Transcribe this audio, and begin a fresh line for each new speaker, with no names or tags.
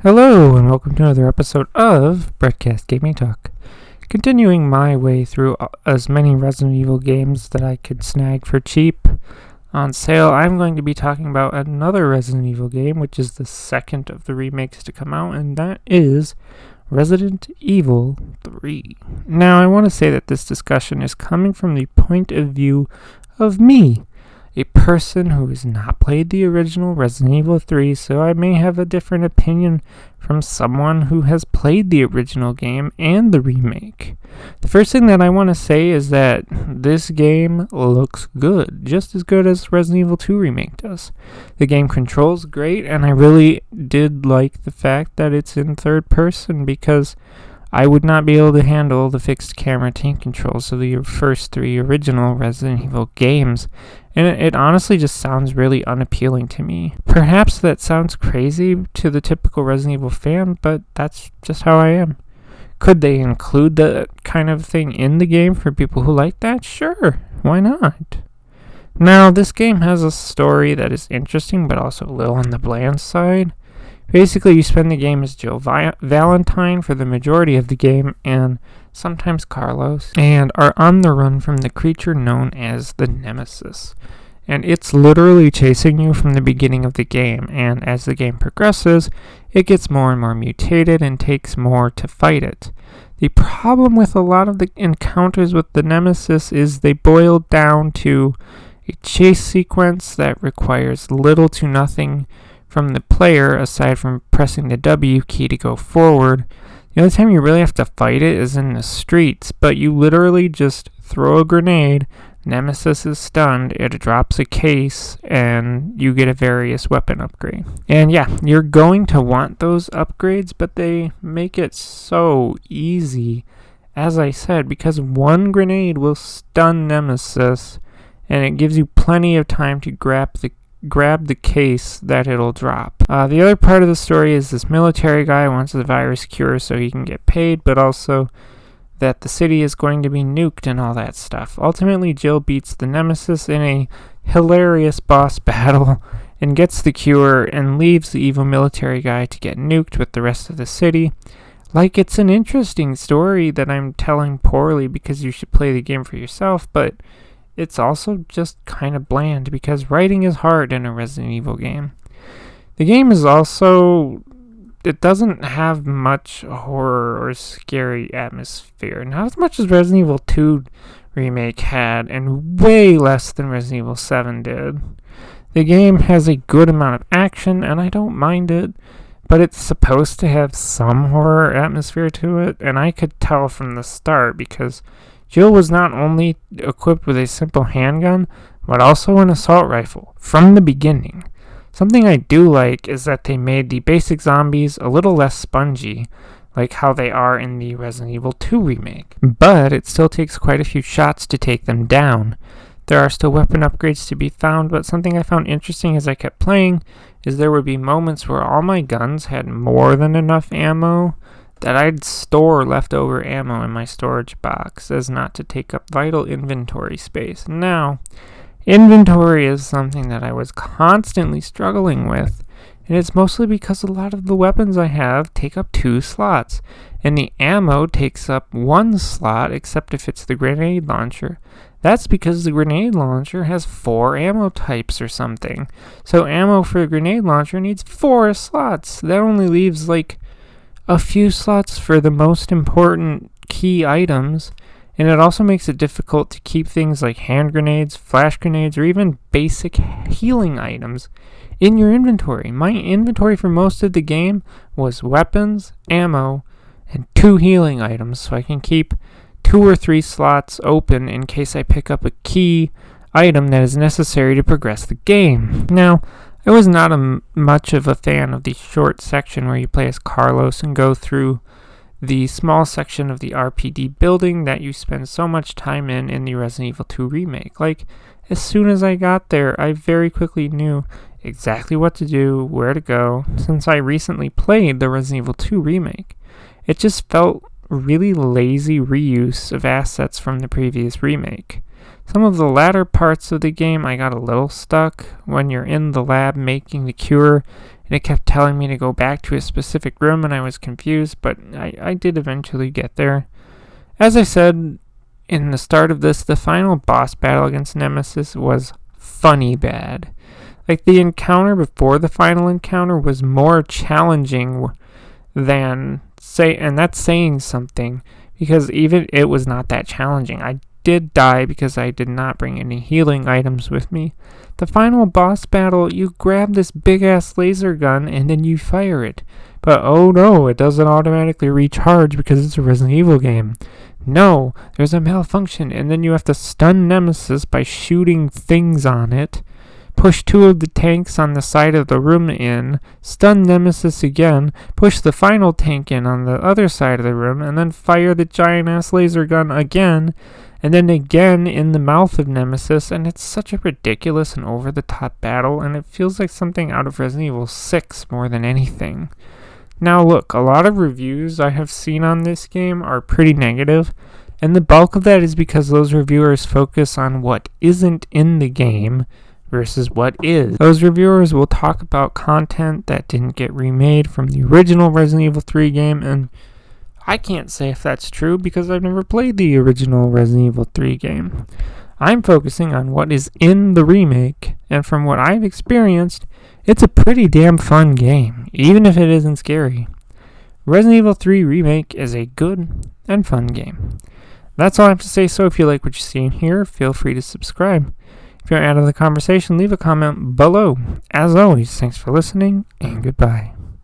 Hello, and welcome to another episode of Broadcast Gaming Talk. Continuing my way through as many Resident Evil games that I could snag for cheap on sale, I'm going to be talking about another Resident Evil game, which is the second of the remakes to come out, and that is Resident Evil 3. Now, I want to say that this discussion is coming from the point of view of me, a person who has not played the original Resident Evil 3, so I may have a different opinion from someone who has played the original game and the remake. The first thing that I want to say is that this game looks good, just as good as Resident Evil 2 Remake does. The game controls great, and I really did like the fact that it's in third person because I would not be able to handle the fixed camera tank controls of the first three original Resident Evil games, and it honestly just sounds really unappealing to me. Perhaps that sounds crazy to the typical Resident Evil fan, but that's just how I am. Could they include that kind of thing in the game for people who like that? Sure, why not? Now, this game has a story that is interesting, but also a little on the bland side. Basically, you spend the game as Jill Valentine for the majority of the game, and sometimes Carlos, and are on the run from the creature known as the Nemesis. And it's literally chasing you from the beginning of the game, and as the game progresses, it gets more and more mutated and takes more to fight it. The problem with a lot of the encounters with the Nemesis is they boil down to a chase sequence that requires little to nothing from the player aside from pressing the W key to go forward. The only time you really have to fight it is in the streets, but you literally just throw a grenade, Nemesis is stunned, it drops a case, and you get a various weapon upgrade. And yeah, you're going to want those upgrades, but they make it so easy, as I said, because one grenade will stun Nemesis, and it gives you plenty of time to grab the case that it'll drop. The other part of the story is this military guy wants the virus cure so he can get paid, but also that the city is going to be nuked and all that stuff. Ultimately, Jill beats the Nemesis in a hilarious boss battle and gets the cure and leaves the evil military guy to get nuked with the rest of the city. Like, it's an interesting story that I'm telling poorly because you should play the game for yourself, but it's also just kind of bland because writing is hard in a Resident Evil game. The game is also, it doesn't have much horror or scary atmosphere. Not as much as Resident Evil 2 Remake had, and way less than Resident Evil 7 did. The game has a good amount of action, and I don't mind it, but it's supposed to have some horror atmosphere to it, and I could tell from the start because Jill was not only equipped with a simple handgun, but also an assault rifle, from the beginning. Something I do like is that they made the basic zombies a little less spongy, like how they are in the Resident Evil 2 remake. But it still takes quite a few shots to take them down. There are still weapon upgrades to be found, but something I found interesting as I kept playing is there would be moments where all my guns had more than enough ammo, that I'd store leftover ammo in my storage box as not to take up vital inventory space. Now, inventory is something that I was constantly struggling with, and it's mostly because a lot of the weapons I have take up 2 slots, and the ammo takes up 1 slot except if it's the grenade launcher. That's because the grenade launcher has 4 ammo types or something. So ammo for the grenade launcher needs 4 slots. That only leaves like a few slots for the most important key items, and it also makes it difficult to keep things like hand grenades, flash grenades, or even basic healing items in your inventory. My inventory for most of the game was weapons, ammo, and 2 healing items, so I can keep 2 or 3 slots open in case I pick up a key item that is necessary to progress the game. Now, I was not much of a fan of the short section where you play as Carlos and go through the small section of the RPD building that you spend so much time in the Resident Evil 2 remake. Like, as soon as I got there, I very quickly knew exactly what to do, where to go, since I recently played the Resident Evil 2 remake. It just felt really lazy reuse of assets from the previous remake. Some of the latter parts of the game I got a little stuck when you're in the lab making the cure and it kept telling me to go back to a specific room, and I was confused, but I did eventually get there. As I said in the start of this, the final boss battle against Nemesis was funny bad. Like, the encounter before the final encounter was more challenging than and that's saying something, because even it was not that challenging. I did die because I did not bring any healing items with me. The final boss battle, you grab this big ass laser gun and then you fire it. But oh no, it doesn't automatically recharge because it's a Resident Evil game. No, there's a malfunction, and then you have to stun Nemesis by shooting things on it. Push 2 of the tanks on the side of the room in, stun Nemesis again, push the final tank in on the other side of the room, and then fire the giant-ass laser gun again, and then again in the mouth of Nemesis, and it's such a ridiculous and over-the-top battle, and it feels like something out of Resident Evil 6 more than anything. Now look, a lot of reviews I have seen on this game are pretty negative, and the bulk of that is because those reviewers focus on what isn't in the game versus what is. Those reviewers will talk about content that didn't get remade from the original Resident Evil 3 game, and I can't say if that's true because I've never played the original Resident Evil 3 game. I'm focusing on what is in the remake, and from what I've experienced, it's a pretty damn fun game, even if it isn't scary. Resident Evil 3 Remake is a good and fun game. That's all I have to say, so if you like what you see in here, feel free to subscribe. If you're out of the conversation, leave a comment below. As always, thanks for listening, and goodbye.